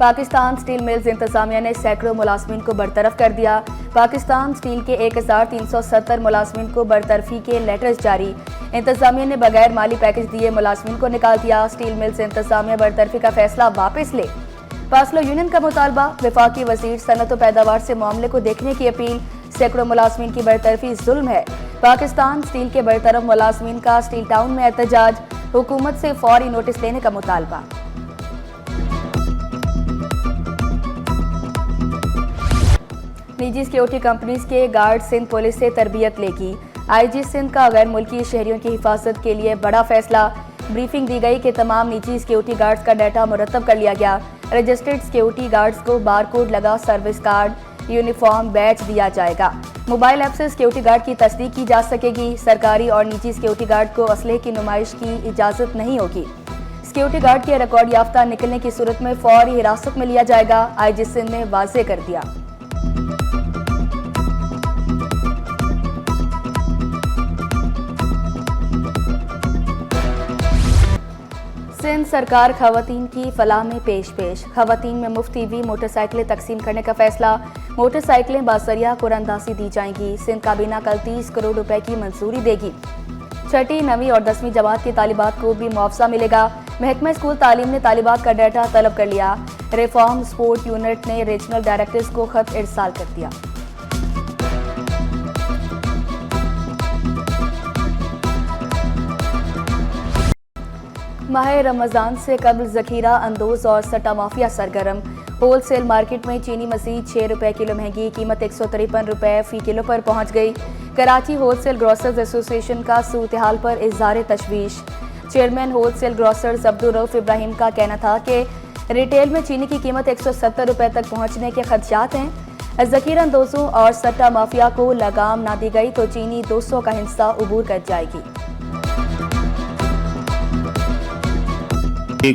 Pakistan steel mills इंतजामिया ने सैकड़ों मुलाजमीन को बरतरफ कर दिया। पाकिस्तान स्टील के 1370 मुलाजमीन को बरतरफी के लेटर्स जारी। इंतजामिया ने बगैर माली पैकेज दिए मुलाजमीन को निकाल दिया। स्टील मिल्स इंतजामिया बरतरफी का फैसला वापस ले। पासलो यूनियन का मुतालबा। वफाकी वजीर सनत व पैदावार से मामले को देखने की अपील। सैकड़ों मुलाजमीन की बरतरफी जुल्म है। पाकिस्तान स्टील के बरतरफ मुलाजमीन का स्टील टाउन में एहतजाज। हुकूमत से फौरी नोटिस लेने का मुतालबा। निजी सिक्योरिटी कंपनीज के गार्ड सिंध पुलिस से तरबियत लेगी। आईजी सिंध का गैर मुल्की शहरियों की हिफाजत के लिए बड़ा फैसला। ब्रीफिंग दी गई कि तमाम निजी सिक्योरिटी गार्ड्स का डाटा मुरतब कर लिया गया। रजिस्टर्ड सिक्योरिटी गार्ड्स को बारकोड लगा सर्विस कार्ड, यूनिफॉर्म, बैच दिया जाएगा। मोबाइल ऐप से सिक्योरिटी गार्ड की तस्दीक की जा सकेगी। सरकारी और निजी सिक्योरिटी गार्ड को असलहे की नुमाइश की इजाजत नहीं होगी। सिक्योरिटी गार्ड के रिकॉर्ड याफ्ता निकलने की सूरत में फौरी हिरासत में लिया जाएगा। आईजी सिंध ने वाज़ेह कर दिया। सिंध सरकार खवातीन की फलाह में पेश। खवातीन में मुफ्त ईवी मोटरसाइकिलें तकसीम करने का फैसला। मोटरसाइकिलें बासरिया कुरानदासी दी जाएंगी। सिंध काबीना कल 30 करोड़ रुपए की मंजूरी देगी। 6ठी, 9वीं और 10वीं जमात की तालिबात को भी मुआवजा मिलेगा। महकमा स्कूल तालीम ने तालिबात का डाटा तलब कर लिया। रिफॉर्म स्पोर्ट यूनिट ने रीजनल डायरेक्टर्स को खत इरसाल कर दिया। माह रमजान से कबल जखीरा अंदोज और सट्टा माफिया सरगर्म। होलसेल मार्केट में चीनी मजीद 6 रुपए किलो महंगी, कीमत 153 रुपए फी किलो पर पहुंच गई। कराची होलसेल ग्रोसर्स एसोसिएशन का सूरत हाल पर इज़हार तशवीश। Chairman wholesale grocers Abdul Rauf Ibrahim का कहना था कि रिटेल में चीनी की कीमत 170 रुपए तक पहुंचने के खदशात हैं। जखीरा अंदोजों और सट्टा माफिया को लगाम ना दी गई तो चीनी 200 का हिस्सा उबूर कर जाएगी।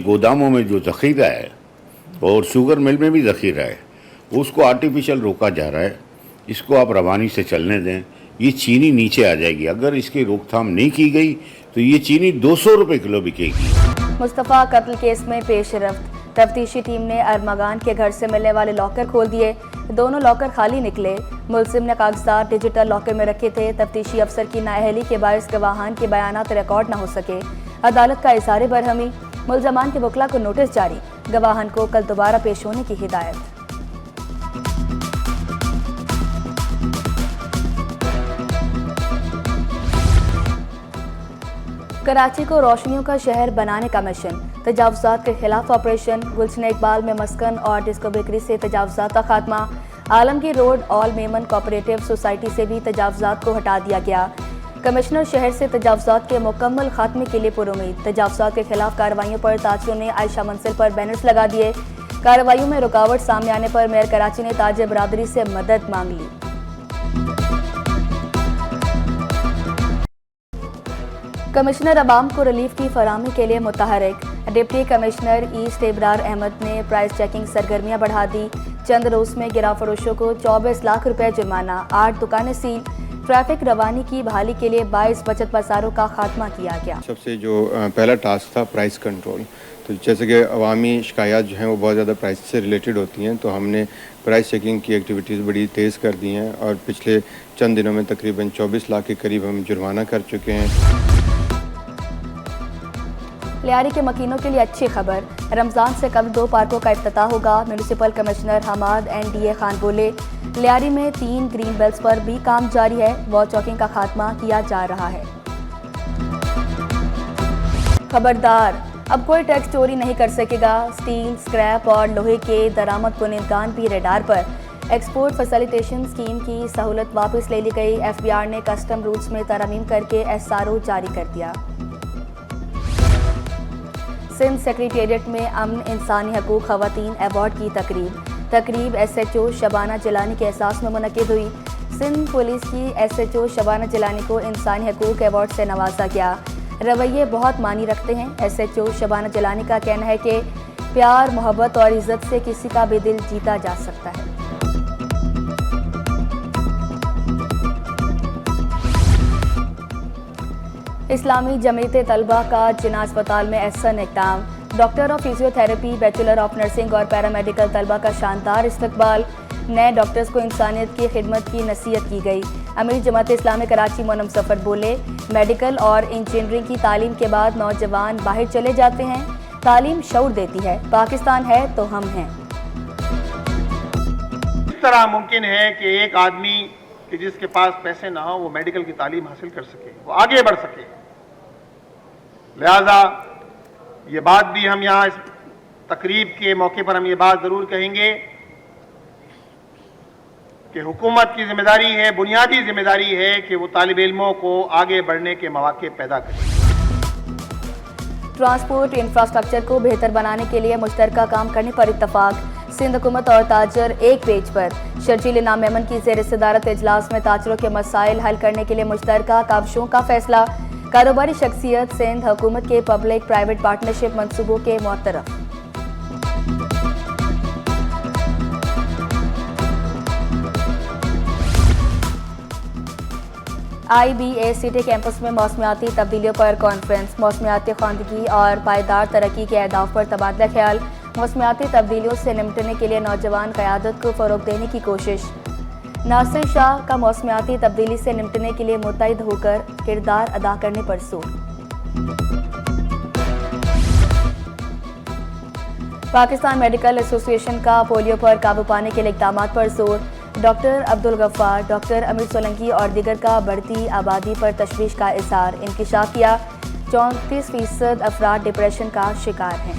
गोदामों में जो ज़ख़ीरा है और शुगर मिल में भी ज़ख़ीरा है, उसको आर्टिफिशियल रोका जा रहा है। इसको आप रवानी से चलने दें, ये चीनी नीचे आ जाएगी। अगर इसकी रोकथाम नहीं की गई तो ये चीनी 200 रुपए किलो बिकेगी। मुस्तफ़ा कत्ल केस में पेशरफ्त। तफ्तीशी टीम ने अरमगान के घर से मिलने वाले लॉकर खोल दिए। दोनों लॉकर खाली निकले। मुलजिम ने कागजात डिजिटल लॉकर में रखे थे। तफ्तीशी अफसर की नाअहली के बायस गवाहान के बयानात रिकॉर्ड न हो सके। अदालत का इज़हार बरहमी। मुलजमान के वकला को नोटिस जारी। गवाहन को कल दोबारा पेश होने की हिदायत। कराची को रोशनियों का शहर बनाने का मिशन। तजावुज़ात के खिलाफ ऑपरेशन। गुलशन इकबाल में मस्कन और डिस्को बेकरी से तजावुज़ात का खात्मा। Alamgir road all Memon cooperative society से भी तजावुज़ात को हटा दिया गया। कमिश्नर शहर से तजावुज़ात के मुकम्मल खात्मे के लिए पुरुमीद। तजावुज़ात के खिलाफ कार्रवाइयों पर ताजरों ने आयशा मंजिल पर बैनर्स लगा दिए। कार्रवाइयों में रुकावट सामने आने पर मेयर कराची ने ताज बरादरी से मदद मांग ली। कमिश्नर अवाम को रिलीफ की फराहमी के लिए मुतहरिक। Deputy commissioner east Ibrar Ahmed ने प्राइस चेकिंग सरगर्मियां बढ़ा दी। चंद रोज में गिरा फरोशों को 24 लाख रुपए जुर्माना। 8 दुकानें सील। ट्रैफिक रवानी की बहाली के लिए 22 बचत बाजारों का खात्मा किया गया। सबसे जो पहला टास्क था प्राइस कंट्रोल। तो जैसे कि अवामी शिकायत जो हैं वो बहुत ज़्यादा प्राइस से रिलेटेड होती हैं, तो हमने प्राइस चेकिंग की एक्टिविटीज़ बड़ी तेज़ कर दी हैं और पिछले चंद दिनों में तकरीबन 24 लाख के करीब हम जुर्माना कर चुके हैं। लियारी के मकीनों के लिए अच्छी खबर। रमज़ान से कल 2 पार्कों का इफ्तिताह होगा। Municipal commissioner Hammad NDA Khan बोले, लियारी में 3 ग्रीन बेल्ट्स पर भी काम जारी है। वॉल चॉकिंग का खात्मा किया जा रहा है। खबरदार, अब कोई टैक्स चोरी नहीं कर सकेगा। स्टील, स्क्रैप और लोहे के दरामद कुनिंदगान भी रेडार पर। एक्सपोर्ट फैसिलिटेशन स्कीम की सहूलत वापस ले ली गई। FBR ने कस्टम रूल्स में तरमीम करके SRO जारी कर दिया। सिंध सेक्रेटेरिएट में अमन इंसानी हकूक खवातीन अवार्ड की तकरीब SHO शबाना जिलानी के एहसास में मुनक्किद हुई। सिंध पुलिस की SHO शबाना जिलानी को इंसानी हकूक अवार्ड से नवाजा गया। रवैये बहुत मानी रखते हैं। SHO शबाना जिलानी का कहना है कि प्यार, मोहब्बत और इज्जत से किसी का भी दिल जीता जा सकता है। इस्लामी जमीयत तलबा का जिना अस्पताल में एहसन इक़दाम। Doctor of physiotherapy, bachelor of nursing और पैरामेडिकल तलबा का शानदार इस्तकबाल। नए डॉक्टर्स को इंसानियत की खिदमत की नसीहत की गई। अमीर जमात इस्लामी कराची मोनम सफ़र बोले, मेडिकल और इंजीनियरिंग की तालीम के बाद नौजवान बाहर चले जाते हैं। तालीम शऊर देती है। पाकिस्तान है तो हम हैं। इस तरह मुमकिन है कि एक आदमी कि जिसके पास पैसे ना हो वो मेडिकल की तालीम हासिल कर सके, वो आगे बढ़ सके। लिहाजा ये बात भी हम यहाँ इस तकरीब के मौके पर हम ये बात ज़रूर कहेंगे कि हुकूमत की जिम्मेदारी है, बुनियादी जिम्मेदारी है कि वो तालिब इल्मों को आगे बढ़ने के मौके पैदा करे। ट्रांसपोर्ट इंफ्रास्ट्रक्चर को बेहतर बनाने के लिए मुश्तरका काम करने पर इत्तफाक। सिंध हुकूमत और ताजर एक पेज पर। शर्जील इनाम मेमन की ज़ेर सदारत इजलास में ताजरों के मसाइल हल करने के लिए मुश्तरका काविशों का फैसला। कारोबारी शख्सियत सिंध हुकूमत के पब्लिक प्राइवेट पार्टनरशिप मंसूबों के मुतरफ। IBA-सिटी कैंपस में मौसमियाती तब्दीलियों पर कॉन्फ्रेंस। मौसमियाती ख्वानदगी और पायदार तरक्की के अहदाफ पर तबादला ख्याल। मौसमियाती तब्दीलियों से निपटने के लिए नौजवान क़यादत को फ़रोग़ देने की कोशिश। नासिर शाह का मौसमियाती तब्दीली से निपटने के लिए मुतहिद होकर किरदार अदा करने पर जोर। पाकिस्तान मेडिकल एसोसिएशन का पोलियो पर काबू पाने के लिए इक़दाम पर जोर। डॉक्टर अब्दुल गफ्फार, डॉक्टर अमीर सोलंकी और दीगर का बढ़ती आबादी पर तशवीश का इज़हार। इंकिशाफ किया, 34% अफराद डिप्रेशन का शिकार हैं।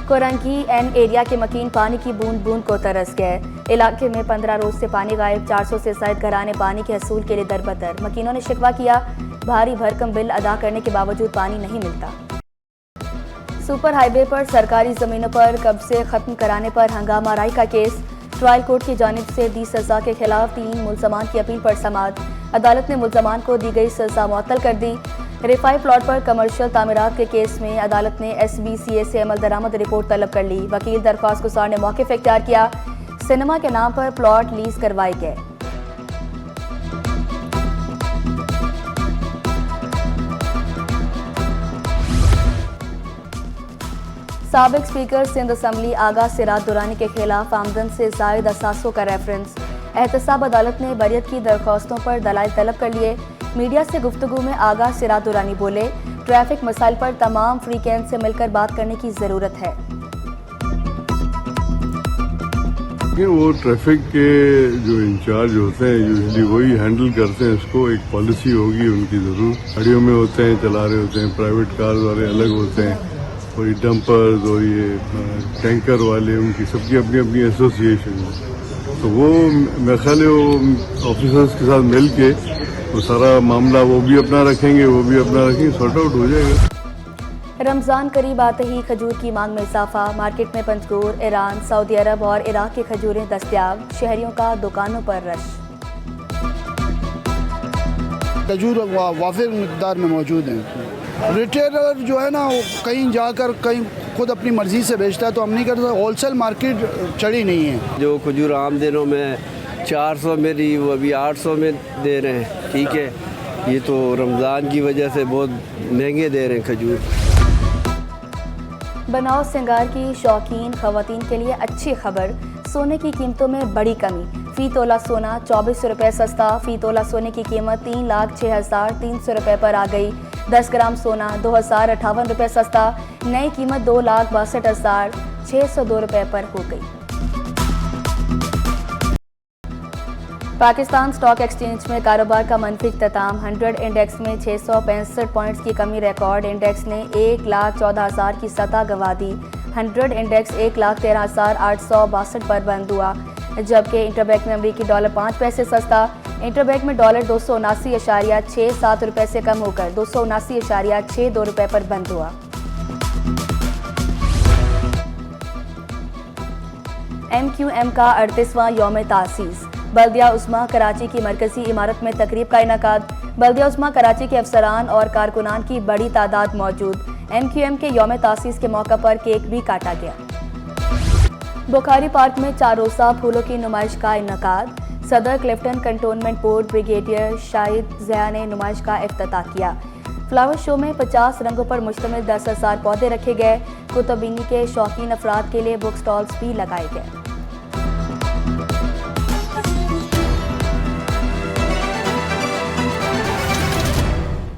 कोरंगी एन एरिया के मकीन पानी की बूंद बूंद को तरस गए। इलाके में 15 रोज से पानी गायब। 400 से ज़ायद घराने पानी के हसूल के लिए दरबदर। मकीनों ने शिकवा किया, भारी भरकम बिल अदा करने के बावजूद पानी नहीं मिलता। सुपर हाईवे पर सरकारी ज़मीनों पर कब्जे ख़त्म कराने पर हंगामा राय का केस। ट्रायल कोर्ट की जानिब से दी सज़ा के खिलाफ 3 मुल्ज़मान की अपील पर समाअत। अदालत ने मुल्ज़मान को दी गई सज़ा मुअत्तल कर दी। रिफाई प्लॉट पर कमर्शियल तामीरात के केस में अदालत ने SBCA से अमल दरामद रिपोर्ट तलब कर ली। वकील दरख्वास्त गुज़ार ने मौक़िफ़ इख्तियार किया। सिनेमा के नाम पर प्लॉट लीज करवाए गए। साबिक स्पीकर सिंध असम्बली आगा सिराज दुरानी के खिलाफ आमदन से जायद असासों का रेफरेंस। एहतसाब अदालत ने बरियत की दरख्वास्तों पर दलाइल तलब कर लिए। मीडिया से गुफ्तगू में आगा सिराज दुरानी बोले, ट्रैफिक मसाइल पर तमाम फ्रीकैन से मिलकर बात करने की ज़रूरत है। वो ट्रैफिक के जो इंचार्ज होते हैं यूजली वही हैंडल करते हैं इसको। एक पॉलिसी होगी उनकी ज़रूर। गाड़ियों में होते हैं, चला रहे होते हैं, प्राइवेट कार वाले अलग होते हैं, और ये डंपर्स और ये टैंकर वाले, उनकी सबकी अपनी अपनी एसोसिएशन है। तो वो मेरे ख्याल है वो ऑफिसर्स के साथ मिल के वो सारा मामला वो भी अपना रखेंगे, वो भी अपना रखेंगे, सॉर्ट आउट हो जाएगा। रमज़ान करीब आते ही खजूर की मांग में इजाफा। मार्केट में पंजगोर, ईरान, सऊदी अरब और इराक की खजूरें दस्तयाब। शहरियों का दुकानों पर रश। खजूर वाफिर मिकदार में मौजूद हैं। रिटेलर जो है ना वो कहीं जाकर कहीं खुद अपनी मर्ज़ी से बेचता है, तो हम नहीं करते। होलसेल मार्केट चढ़ी नहीं है। जो खजूर आम दिनों में 400 में रही वो अभी 800 में दे रहे हैं। ठीक है, ये तो रमज़ान की वजह से बहुत महंगे दे रहे हैं खजूर। बनाओ सिंगार की शौकीन खवातीन के लिए अच्छी खबर। सोने की कीमतों में बड़ी कमी। फ़ी तोला सोना 2400 रुपये सस्ता। फ़ी तोला सोने की कीमत 3,06,300 रुपये पर आ गई। 10 ग्राम सोना 2,058 रुपये सस्ता। नई कीमत 2,62,602 रुपये पर हो गई। पाकिस्तान स्टॉक एक्सचेंज में कारोबार का मनफी इख्तिताम। 100 इंडेक्स में 665 पॉइंट्स की कमी। रिकॉर्ड इंडेक्स ने 1,14,000 की सतह गंवा दी। 100 इंडेक्स 1,13,862 पर बंद हुआ, जबकि इंटरबैंक में अमरीकी डॉलर 5 पैसे सस्ता। इंटरबैंक में डॉलर 279.67 रुपये से कम होकर 279.62 रुपये पर बंद हुआ। MQM का 38वां यौम तासीस। बल्दिया उस्मा कराची की मरकजी इमारत में तकरीब का इनेकाद। बल्दिया उस्मा कराची के अफसरान और कारकुनान की बड़ी तादाद मौजूद। MQM के यौम तासीस के मौका पर केक भी काटा गया। बुखारी पार्क में 4 रोज़ा फूलों की नुमाइश का इनेकाद। सदर Clifton cantonment board brigadier Shahid Zia ने नुमाइश का इफ्तिताह किया। फ्लावर शो में 50 रंगों पर मुश्तमिल 10,000 पौधे रखे गए। कुतुबबीनी के शौकीन अफराद के लिए बुक स्टॉल्स भी लगाए गए।